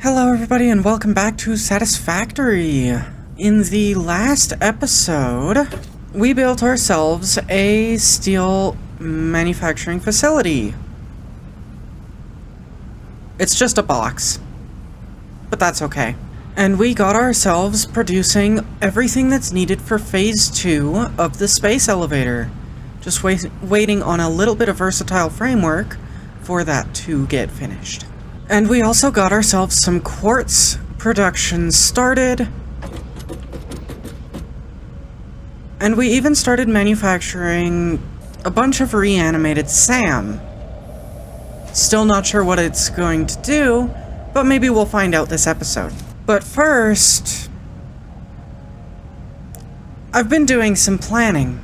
Hello everybody and welcome back to Satisfactory. In the last episode, we built ourselves a steel manufacturing facility. It's just a box, but that's okay. And we got ourselves producing everything that's needed for phase 2 of the space elevator. Just waiting on a little bit of versatile framework for that to get finished. And we also got ourselves some quartz production started. And we even started manufacturing a bunch of reanimated SAM. Still not sure what it's going to do, but maybe we'll find out this episode. But first, I've been doing some planning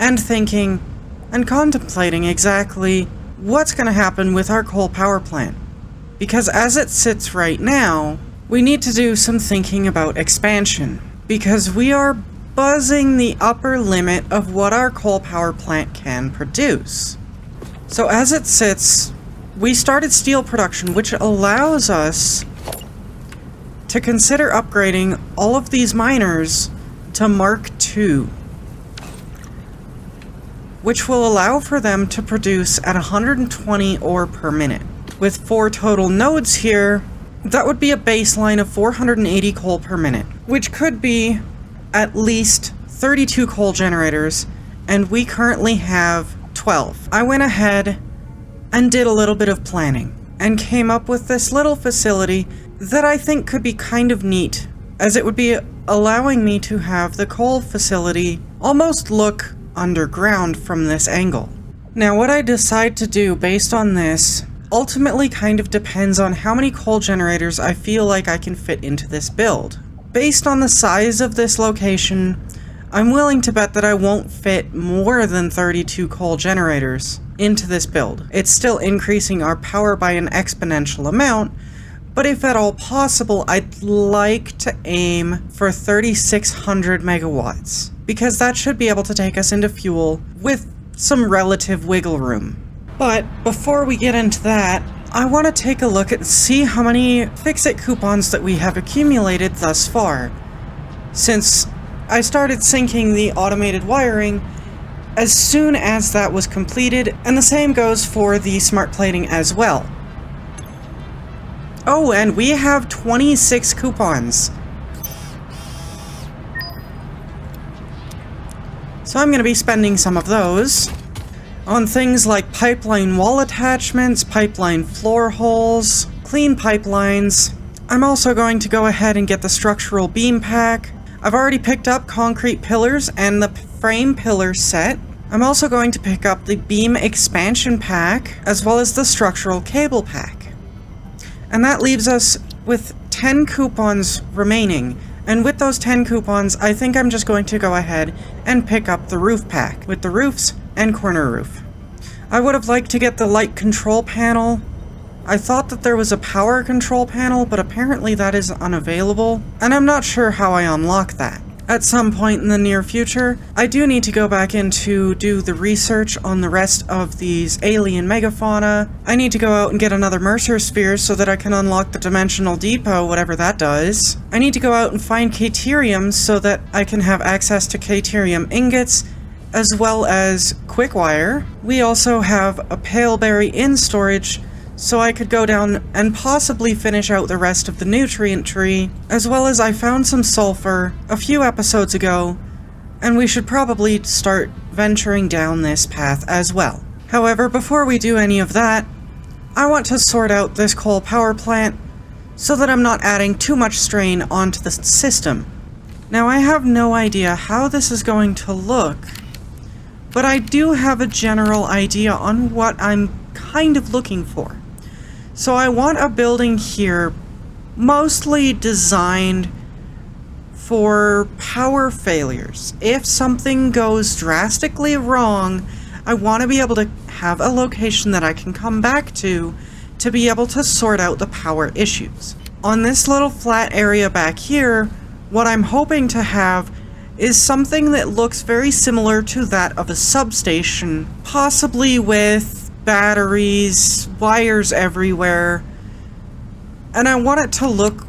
and thinking and contemplating exactly what's going to happen with our coal power plant. Because as it sits right now, we need to do some thinking about expansion. Because we are buzzing the upper limit of what our coal power plant can produce. So as it sits, we started steel production, which allows us to consider upgrading all of these miners to Mark II. Which will allow for them to produce at 120 ore per minute. With 4 total nodes here, that would be a baseline of 480 coal per minute, which could be at least 32 coal generators, and we currently have 12. I went ahead and did a little bit of planning, and came up with this little facility that I think could be kind of neat, as it would be allowing me to have the coal facility almost look underground from this angle. Now, what I decide to do based on this ultimately kind of depends on how many coal generators I feel like I can fit into this build. Based on the size of this location, I'm willing to bet that I won't fit more than 32 coal generators into this build. It's still increasing our power by an exponential amount, but if at all possible, I'd like to aim for 3,600 megawatts, because that should be able to take us into fuel with some relative wiggle room. But before we get into that, I want to take a look and see how many Fix-It coupons that we have accumulated thus far. Since I started syncing the automated wiring as soon as that was completed, and the same goes for the smart plating as well. Oh, and we have 26 coupons. So I'm going to be spending some of those on things like pipeline wall attachments, pipeline floor holes, clean pipelines. I'm also going to go ahead and get the structural beam pack. I've already picked up concrete pillars and the frame pillar set. I'm also going to pick up the beam expansion pack, as well as the structural cable pack. And that leaves us with 10 coupons remaining. And with those 10 coupons, I think I'm just going to go ahead and pick up the roof pack, with the roofs and corner roof. I would have liked to get the light control panel. I thought that there was a power control panel, but apparently that is unavailable, and I'm not sure how I unlock that. At some point in the near future, I do need to go back in to do the research on the rest of these alien megafauna. I need to go out and get another Mercer sphere so that I can unlock the dimensional depot, whatever that does. I need to go out and find Caterium so that I can have access to Caterium ingots, as well as quick wire. We also have a paleberry in storage, so I could go down and possibly finish out the rest of the nutrient tree, as well as I found some sulfur a few episodes ago, and we should probably start venturing down this path as well. However, before we do any of that, I want to sort out this coal power plant so that I'm not adding too much strain onto the system. Now, I have no idea how this is going to look, but I do have a general idea on what I'm kind of looking for. So I want a building here mostly designed for power failures. If something goes drastically wrong, I want to be able to have a location that I can come back to be able to sort out the power issues. On this little flat area back here, what I'm hoping to have is something that looks very similar to that of a substation, possibly with batteries, wires everywhere, And I want it to look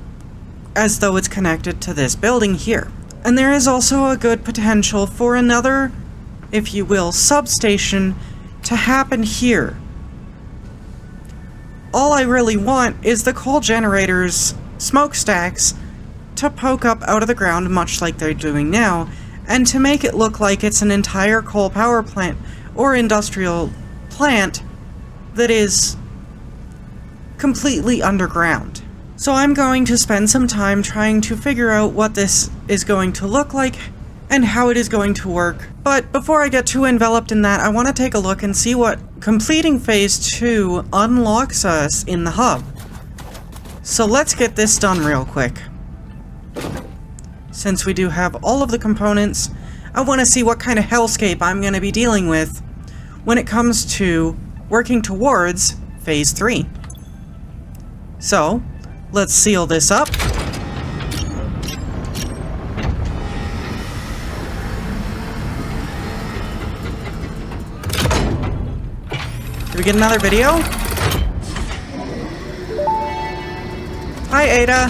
as though it's connected to this building here. And there is also a good potential for another, if you will, substation to happen here. All I really want is the coal generators' smokestacks to poke up out of the ground much like they're doing now, and to make it look like it's an entire coal power plant or industrial plant that is completely underground. So I'm going to spend some time trying to figure out what this is going to look like and how it is going to work. But before I get too enveloped in that, I want to take a look and see what completing Phase 2 unlocks us in the hub. So let's get this done real quick. Since we do have all of the components, I want to see what kind of hellscape I'm going to be dealing with when it comes to working towards Phase 3. So, let's seal this up. Did we get another video? Hi, Ada.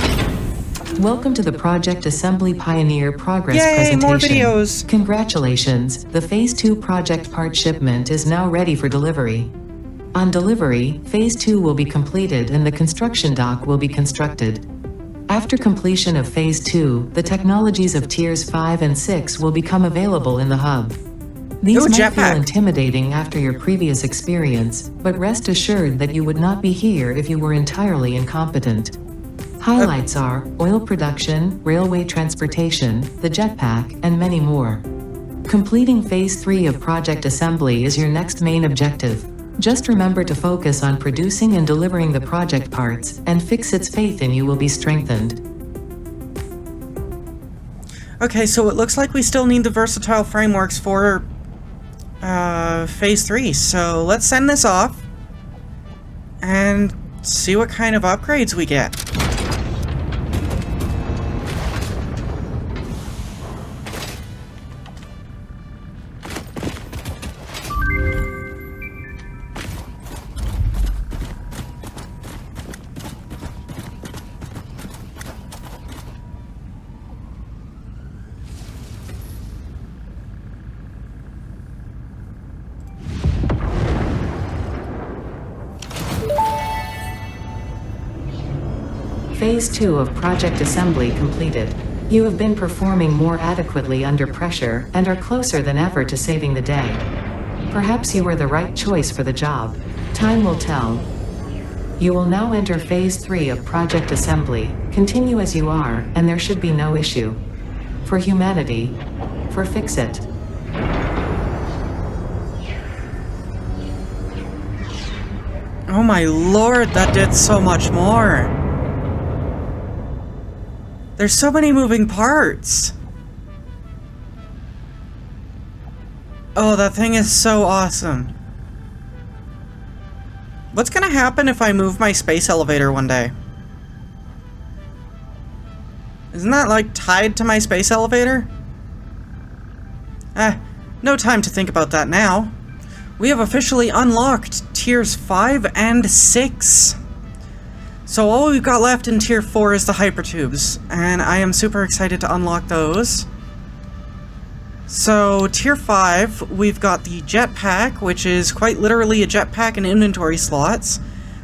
Welcome to the Project Assembly Pioneer Progress Yay, presentation. more videos. Congratulations, the Phase 2 project part shipment is now ready for delivery. On delivery, Phase 2 will be completed and the construction dock will be constructed. After completion of Phase 2, the technologies of Tiers 5 and 6 will become available in the hub. These Ooh, might feel jetpack. intimidating after your previous experience, but rest assured that you would not be here if you were entirely incompetent. Highlights are oil production, railway transportation, the jetpack, and many more. Completing Phase 3 of Project Assembly is your next main objective. Just remember to focus on producing and delivering the project parts, and Fixit's faith in you will be strengthened. Okay, so it looks like we still need the versatile frameworks for Phase 3, so let's send this off and see what kind of upgrades we get. Phase 2 of Project Assembly completed. You have been performing more adequately under pressure, and are closer than ever to saving the day. Perhaps you were the right choice for the job. Time will tell. You will now enter Phase 3 of Project Assembly. Continue as you are, and there should be no issue. For humanity. For Fixit. Oh my lord, that did so much more. There's so many moving parts. Oh, that thing is so awesome. What's gonna happen if I move my space elevator one day? Isn't that, like, tied to my space elevator? No time to think about that now. We have officially unlocked Tiers 5 and 6. So all we've got left in Tier 4 is the hypertubes, and I am super excited to unlock those. So, Tier 5, we've got the jetpack, which is quite literally a jetpack and inventory slots.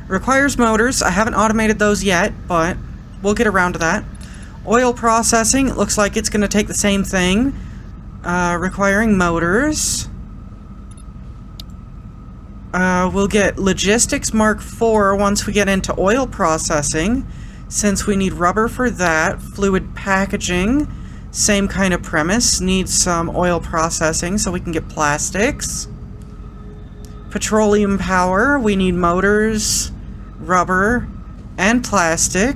Requires motors. I haven't automated those yet, but we'll get around to that. Oil processing, it looks like it's going to take the same thing, requiring motors. We'll get Logistics Mark IV once we get into oil processing, since we need rubber for that. Fluid packaging, same kind of premise, needs some oil processing so we can get plastics. Petroleum power, we need motors, rubber, and plastic.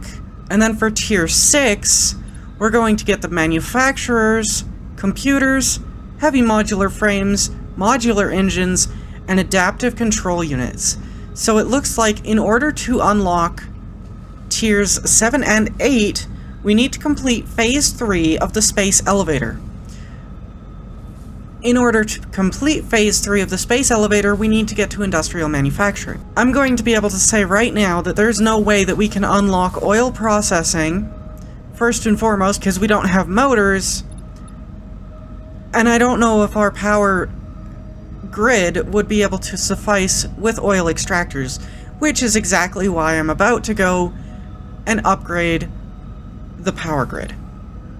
And then for Tier 6, we're going to get the manufacturers, computers, heavy modular frames, modular engines, and adaptive control units. So it looks like in order to unlock Tiers 7 and 8, we need to complete Phase 3 of the space elevator. in order to complete Phase 3 of the space elevator, we need to get to industrial manufacturing. I'm going to be able to say right now that there's no way that we can unlock oil processing, first and foremost, because we don't have motors, and I don't know if our power grid would be able to suffice with oil extractors, which is exactly why I'm about to go and upgrade the power grid.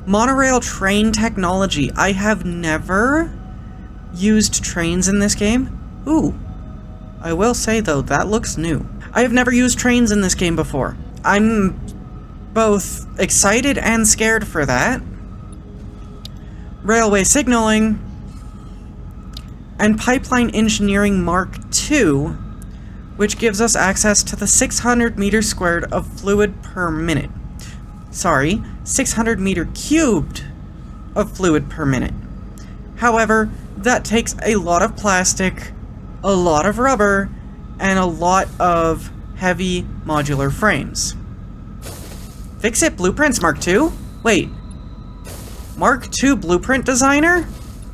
Monorail train technology. I have never used trains in this game. Ooh. I will say though, that looks new. I have never used trains in this game before. I'm both excited and scared for that. Railway signaling and pipeline engineering Mark II, which gives us access to the 600 meters squared of fluid per minute. Sorry, 600 meter cubed of fluid per minute. However, that takes a lot of plastic, a lot of rubber, and a lot of heavy modular frames. Fix-It Blueprints Mark II? Wait. Mark II Blueprint Designer?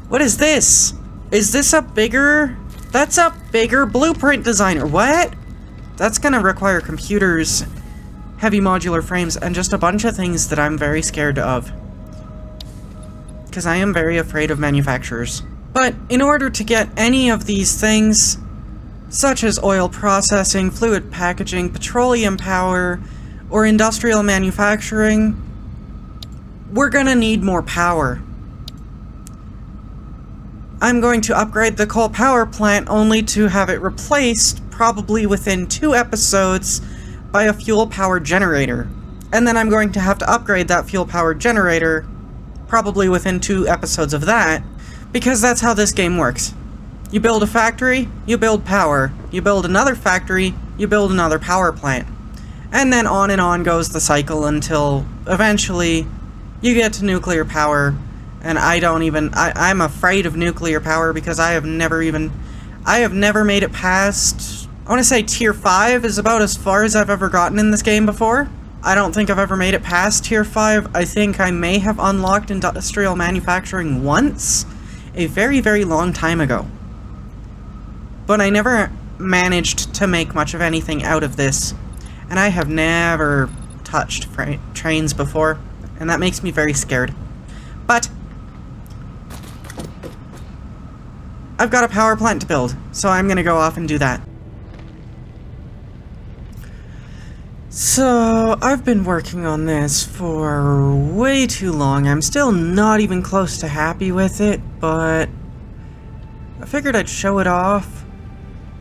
What is this? Is this a bigger... That's a bigger blueprint designer. What? That's gonna require computers, heavy modular frames, and just a bunch of things that I'm very scared of. Because I am very afraid of manufacturers. But in order to get any of these things, such as oil processing, fluid packaging, petroleum power, or industrial manufacturing, we're gonna need more power. I'm going to upgrade the coal power plant only to have it replaced, probably within 2 episodes, by a fuel power generator. And then I'm going to have to upgrade that fuel power generator, probably within 2 episodes of that, because that's how this game works. You build a factory, you build power. You build another factory, you build another power plant. And then on goes the cycle until eventually you get to nuclear power. And I'm afraid of nuclear power because I have never made it past, I want to say tier 5 is about as far as I've ever gotten in this game before. I don't think I've ever made it past tier 5. I think I may have unlocked industrial manufacturing once, a very, very long time ago. But I never managed to make much of anything out of this. And I have never touched trains before, and that makes me very scared. But I've got a power plant to build, so I'm gonna go off and do that. So, I've been working on this for way too long. I'm still not even close to happy with it, but I figured I'd show it off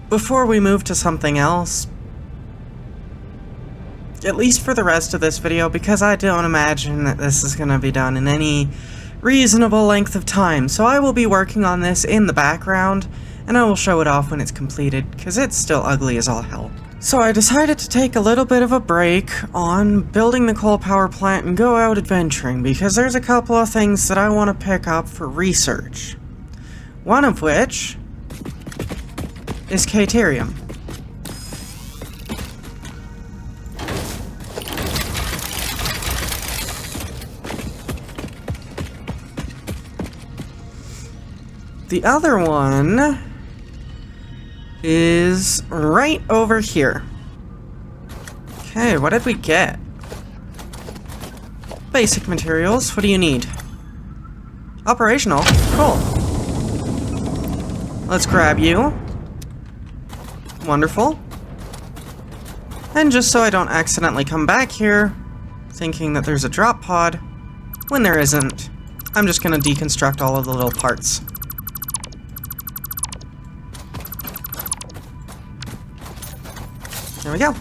before we move to something else. At least for the rest of this video, because I don't imagine that this is gonna be done in any reasonable length of time. So I will be working on this in the background, and I will show it off when it's completed, because it's still ugly as all hell. So I decided to take a little bit of a break on building the coal power plant and go out adventuring, because there's a couple of things that I want to pick up for research. One of which is Caterium. The other one is right over here. Okay, what did we get? Basic materials. What do you need? Operational. Cool. Let's grab you. Wonderful. And just so I don't accidentally come back here thinking that there's a drop pod, when there isn't, I'm just gonna deconstruct all of the little parts. There we go.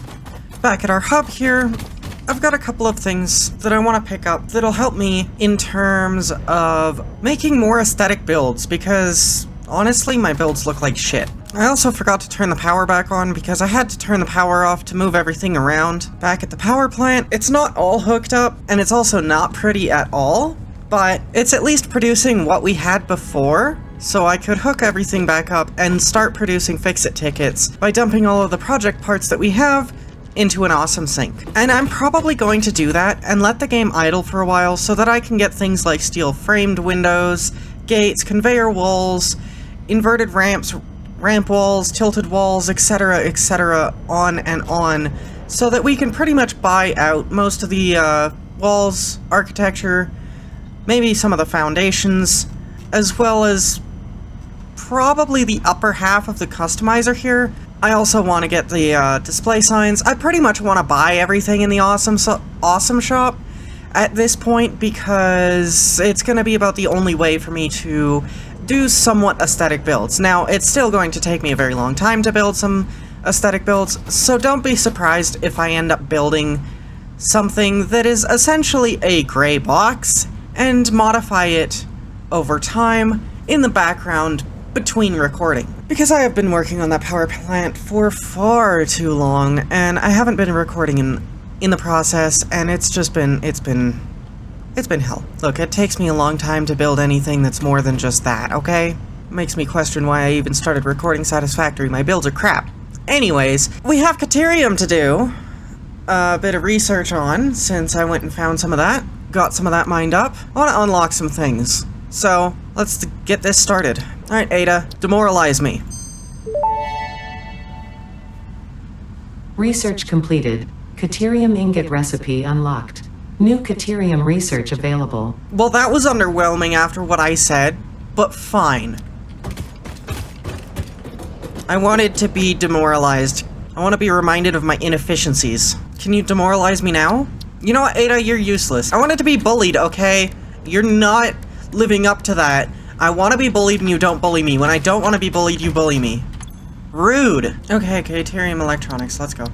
Back at our hub here, I've got a couple of things that I want to pick up that'll help me in terms of making more aesthetic builds, because honestly, my builds look like shit. I also forgot to turn the power back on because I had to turn the power off to move everything around. Back at the power plant, it's not all hooked up, and it's also not pretty at all, but it's at least producing what we had before. So I could hook everything back up and start producing Fix-It tickets by dumping all of the project parts that we have into an awesome sink. And I'm probably going to do that and let the game idle for a while so that I can get things like steel framed windows, gates, conveyor walls, inverted ramps, ramp walls, tilted walls, etc., on, so that we can pretty much buy out most of the walls, architecture, maybe some of the foundations, as well as probably the upper half of the customizer here. I also want to get the display signs. I pretty much want to buy everything in the awesome shop at this point, because it's going to be about the only way for me to do somewhat aesthetic builds. Now, it's still going to take me a very long time to build some aesthetic builds, so don't be surprised if I end up building something that is essentially a gray box and modify it over time in the background between recording. Because I have been working on that power plant for far too long, and I haven't been recording in the process, and it's been hell. Look, it takes me a long time to build anything that's more than just that, okay? Makes me question why I even started recording Satisfactory. My builds are crap. Anyways, we have Caterium to do a bit of research on, since I went and found some of that. Got some of that mined up. I want to unlock some things. So, let's get this started. Alright, Ada, demoralize me. Research completed. Caterium ingot recipe unlocked. New Caterium research available. Well, that was underwhelming after what I said, but fine. I wanted to be demoralized. I want to be reminded of my inefficiencies. Can you demoralize me now? You know what, Ada, you're useless. I wanted to be bullied, okay? You're not living up to that. I want to be bullied and you don't bully me. When I don't want to be bullied, you bully me. Rude. Okay, Caterium Electronics, let's go.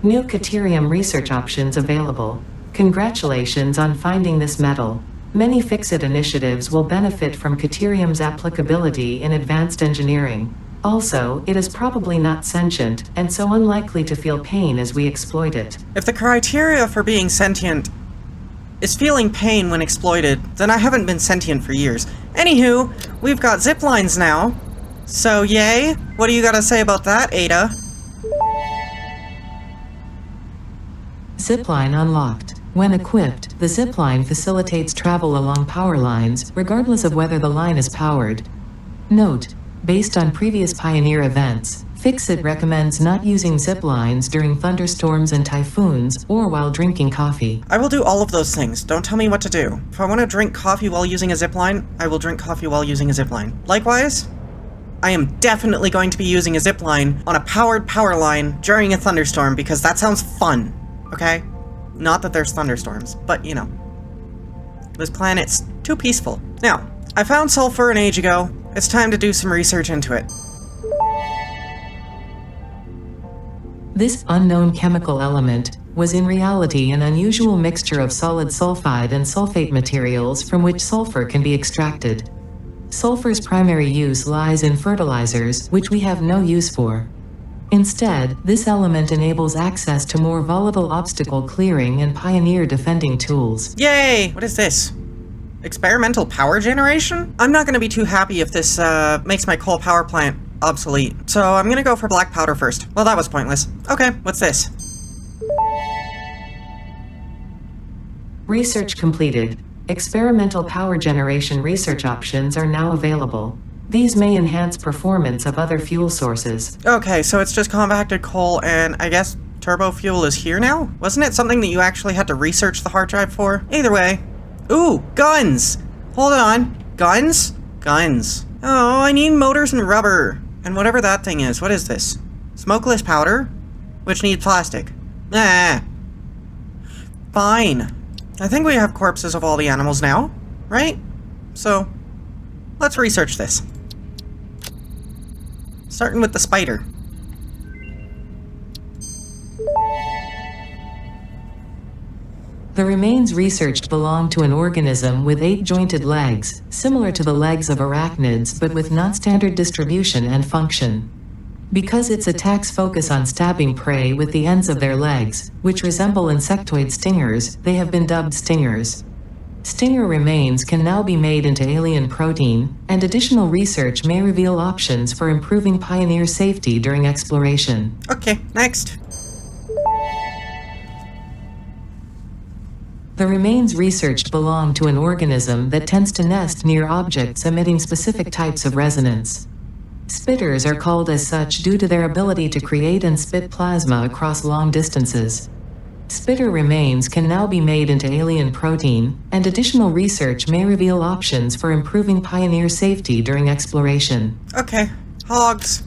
New Caterium research options available. Congratulations on finding this metal. Many Fix-It initiatives will benefit from Caterium's applicability in advanced engineering. Also, it is probably not sentient, and so unlikely to feel pain as we exploit it. If the criteria for being sentient is feeling pain when exploited, then I haven't been sentient for years. Anywho, we've got zip lines now. So yay? What do you gotta say about that, Ada? Zipline unlocked. When equipped, the zipline facilitates travel along power lines, regardless of whether the line is powered. Note: based on previous Pioneer events, Fix-It recommends not using ziplines during thunderstorms and typhoons, or while drinking coffee. I will do all of those things. Don't tell me what to do. If I want to drink coffee while using a zipline, I will drink coffee while using a zipline. Likewise, I am definitely going to be using a zipline on a powered power line during a thunderstorm, because that sounds fun. Okay? Not that there's thunderstorms, but, you know. This planet's too peaceful. Now, I found sulfur an age ago. It's time to do some research into it. This unknown chemical element was in reality an unusual mixture of solid sulfide and sulfate materials from which sulfur can be extracted. Sulfur's primary use lies in fertilizers, which we have no use for. Instead, this element enables access to more volatile obstacle clearing and Pioneer defending tools. Yay! What is this? Experimental power generation? I'm not gonna be too happy if this makes my coal power plant obsolete. So I'm gonna go for black powder first. Well, that was pointless. Okay, what's this? Research completed. Experimental power generation research options are now available. These may enhance performance of other fuel sources. Okay, so it's just compacted coal, and I guess turbo fuel is here now? Wasn't it something that you actually had to research the hard drive for? Either way. Ooh, guns! Hold on. Guns? Guns. Oh, I need motors and rubber. And whatever that thing is. What is this? Smokeless powder? Which needs plastic. Ah. Fine. I think we have corpses of all the animals now, right? So, let's research this. Starting with the spider. The remains researched belong to an organism with 8 jointed legs, similar to the legs of arachnids but with non-standard distribution and function. Because its attacks focus on stabbing prey with the ends of their legs, which resemble insectoid stingers, they have been dubbed stingers. Stinger remains can now be made into alien protein, and additional research may reveal options for improving Pioneer safety during exploration. Okay, next. The remains researched belong to an organism that tends to nest near objects emitting specific types of resonance. Spitters are called as such due to their ability to create and spit plasma across long distances. Spitter remains can now be made into alien protein, and additional research may reveal options for improving Pioneer safety during exploration. Okay. Hogs.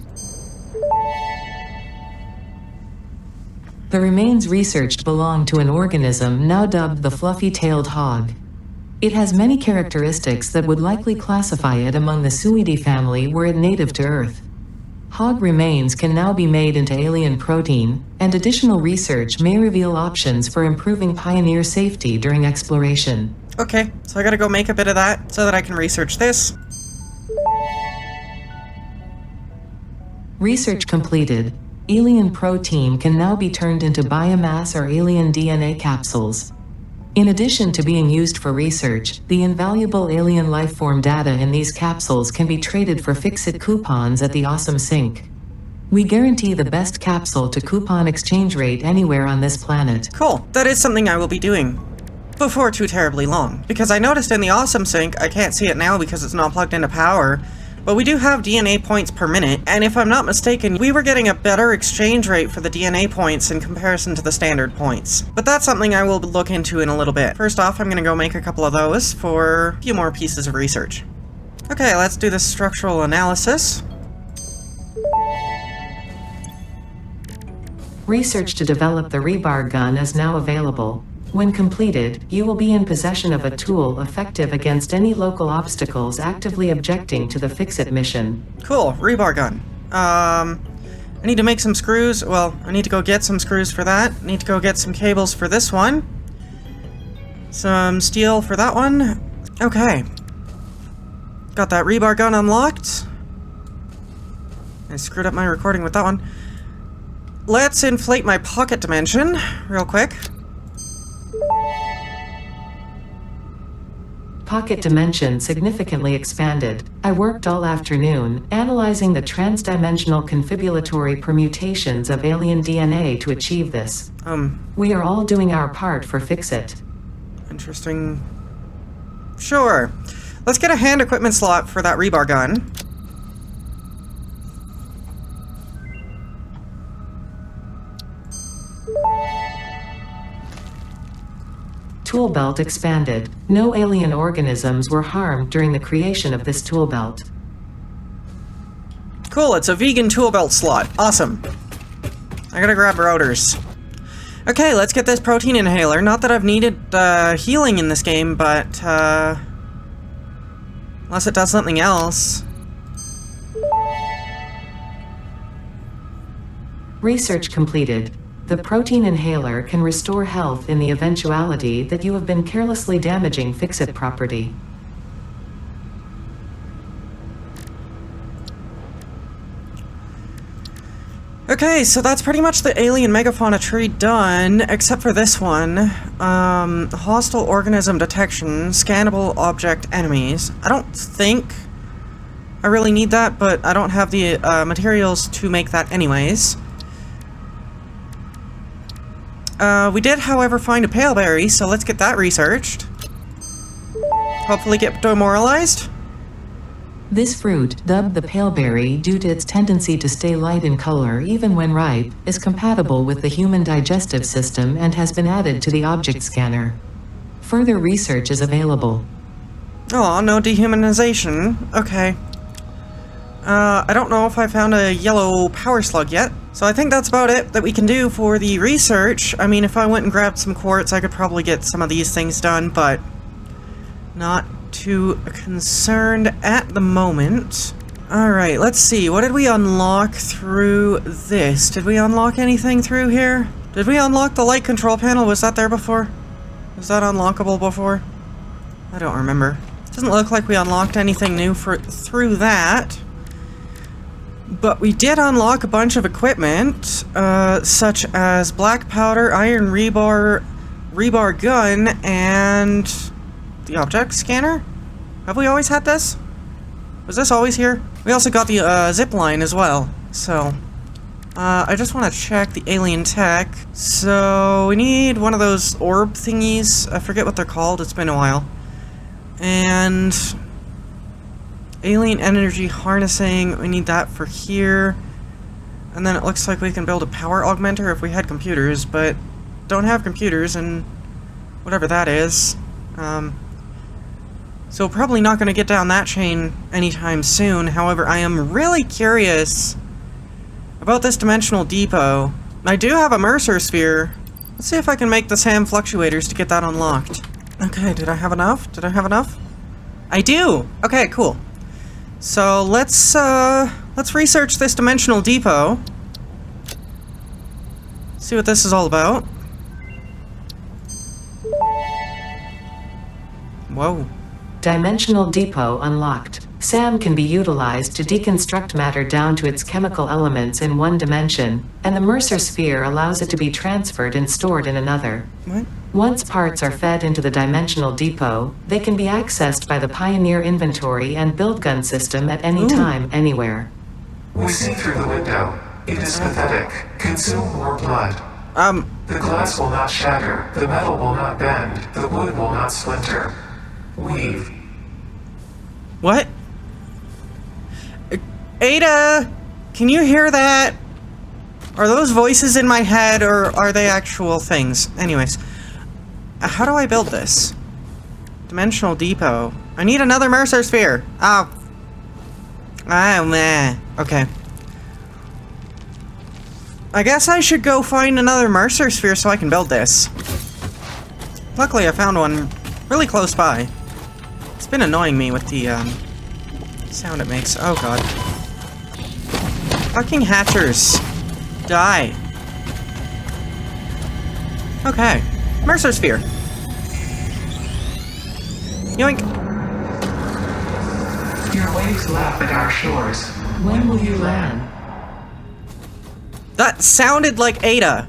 The remains researched belong to an organism now dubbed the fluffy-tailed hog. It has many characteristics that would likely classify it among the Suidae family were it native to Earth. Hog remains can now be made into alien protein, and additional research may reveal options for improving Pioneer safety during exploration. Okay, so I gotta go make a bit of that so that I can research this. Research completed. Alien protein can now be turned into biomass or alien DNA capsules. In addition to being used for research, the invaluable alien lifeform data in these capsules can be traded for Fix-It coupons at the Awesome Sync. We guarantee the best capsule to coupon exchange rate anywhere on this planet. Cool, that is something I will be doing before too terribly long. Because I noticed in the Awesome Sync, I can't see it now because it's not plugged into power, but we do have DNA points per minute, and if I'm not mistaken, we were getting a better exchange rate for the DNA points in comparison to the standard points. But that's something I will look into in a little bit. First off, I'm gonna go make a couple of those for a few more pieces of research. Okay, let's do the structural analysis. Research to develop the rebar gun is now available. When completed, you will be in possession of a tool effective against any local obstacles actively objecting to the Fix-It mission. Cool, rebar gun. I need to make some screws. Well, I need to go get some screws for that. I need to go get some cables for this one. Some steel for that one. Okay. Got that rebar gun unlocked. I screwed up my recording with that one. Let's inflate my pocket dimension real quick. Pocket dimension significantly expanded. I worked all afternoon, analyzing the transdimensional confibulatory permutations of alien DNA to achieve this. We are all doing our part for Fix-It. Interesting. Sure. Let's get a hand equipment slot for that rebar gun. Tool belt expanded. No alien organisms were harmed during the creation of this tool belt. Cool, it's a vegan tool belt slot. Awesome. I gotta grab rotors. Okay, let's get this protein inhaler. Not that I've needed healing in this game, but unless it does something else. Research completed. The protein inhaler can restore health in the eventuality that you have been carelessly damaging Fix-It property. Okay, so that's pretty much the alien megafauna tree done, except for this one. Hostile organism detection, scannable object enemies. I don't think I really need that, but I don't have the materials to make that anyways. We did, however, find a paleberry, so let's get that researched. Hopefully get demoralized. This fruit, dubbed the paleberry due to its tendency to stay light in color even when ripe, is compatible with the human digestive system and has been added to the object scanner. Further research is available. Oh, no dehumanization. Okay. I don't know if I found a yellow power slug yet. So I think that's about it that we can do for the research. I mean, if I went and grabbed some quartz, I could probably get some of these things done, but not too concerned at the moment. Alright, let's see. What did we unlock through this? Did we unlock anything through here? Did we unlock the light control panel? Was that there before? Was that unlockable before? I don't remember. Doesn't look like we unlocked anything new through that. But we did unlock a bunch of equipment, such as black powder, iron rebar gun, and the object scanner? Have we always had this? Was this always here? We also got the zip line as well, so I just want to check the alien tech. So, we need one of those orb thingies. I forget what they're called, it's been a while. And... alien energy harnessing, we need that for here. And then it looks like we can build a power augmenter if we had computers, but don't have computers, and whatever that is. So probably not going to get down that chain anytime soon. However, I am really curious about this dimensional depot. I do have a Mercer sphere. Let's see if I can make the SAM fluctuators to get that unlocked. Okay, did I have enough? Did I have enough? I do! Okay, cool. So let's research this dimensional depot. See what this is all about. Whoa. Dimensional depot unlocked. SAM can be utilized to deconstruct matter down to its chemical elements in one dimension, and the Mercer sphere allows it to be transferred and stored in another. What? Once parts are fed into the dimensional depot, they can be accessed by the Pioneer inventory and build gun system at any time, anywhere. We see through the window. It is pathetic. Consume more blood. The glass will not shatter, the metal will not bend, the wood will not splinter. Weave. What? Ada! Can you hear that? Are those voices in my head, or are they actual things? Anyways. How do I build this? Dimensional depot. I need another Mercer sphere! Oh. Ah, meh. Okay. I guess I should go find another Mercer sphere so I can build this. Luckily, I found one really close by. It's been annoying me with the, sound it makes. Oh, God. Fucking hatchers. Die. Okay. Mercer sphere. Yoink. Your waves lap at our shores. When will you land? That sounded like Ada.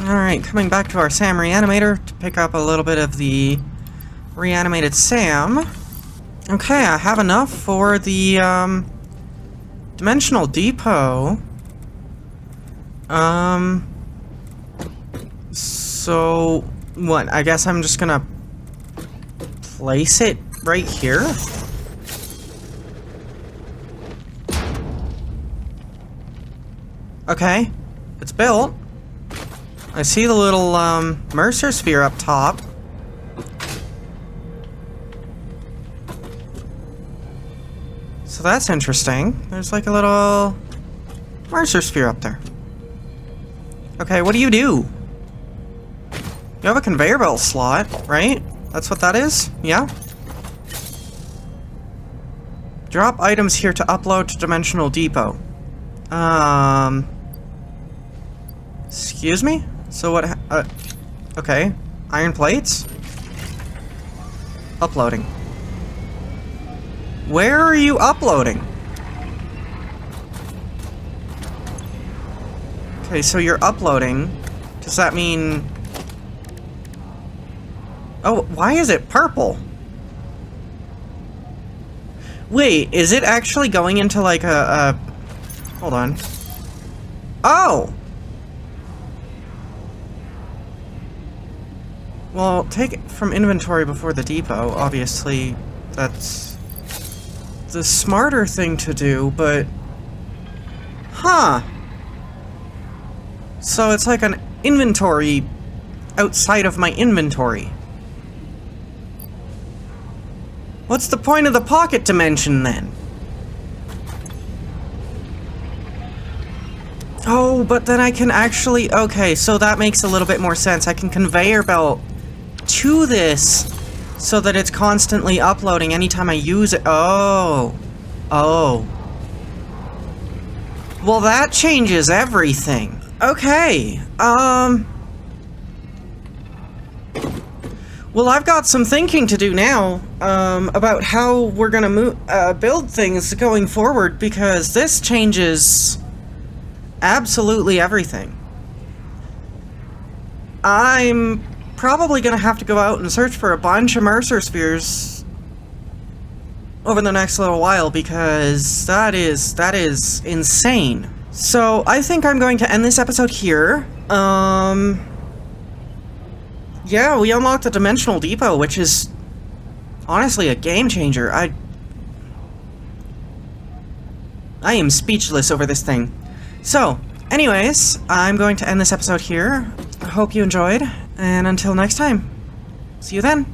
Alright, coming back to our SAM reanimator to pick up a little bit of the reanimated SAM. Okay, I have enough for the, dimensional depot. So, what? I guess I'm just gonna place it right here? Okay, it's built. I see the little, Mercer sphere up top. So that's interesting. There's like a little Mercer sphere up there. Okay, what do? You have a conveyor belt slot, right? That's what that is? Yeah? Drop items here to upload to Dimensional Depot. Excuse me? So what, okay. Iron plates? Uploading. Where are you uploading? Okay, so you're uploading. Does that mean... Oh, why is it purple? Wait, is it actually going into like a... Hold on. Oh! Well, take it from inventory before the depot. Obviously, that's the smarter thing to do, but... Huh! So it's like an inventory outside of my inventory. What's the point of the pocket dimension, then? Oh, but then I can actually... Okay, so that makes a little bit more sense. I can conveyor belt to this so that it's constantly uploading anytime I use it. Oh. Oh. Well, that changes everything. Okay. Well, I've got some thinking to do now, about how we're gonna build things going forward, because this changes absolutely everything. I'm probably gonna have to go out and search for a bunch of Mercer spheres over the next little while, because that is insane. So, I think I'm going to end this episode here. Yeah, we unlocked the Dimensional Depot, which is honestly a game changer. I am speechless over this thing. So, anyways, I'm going to end this episode here. I hope you enjoyed, and until next time, see you then.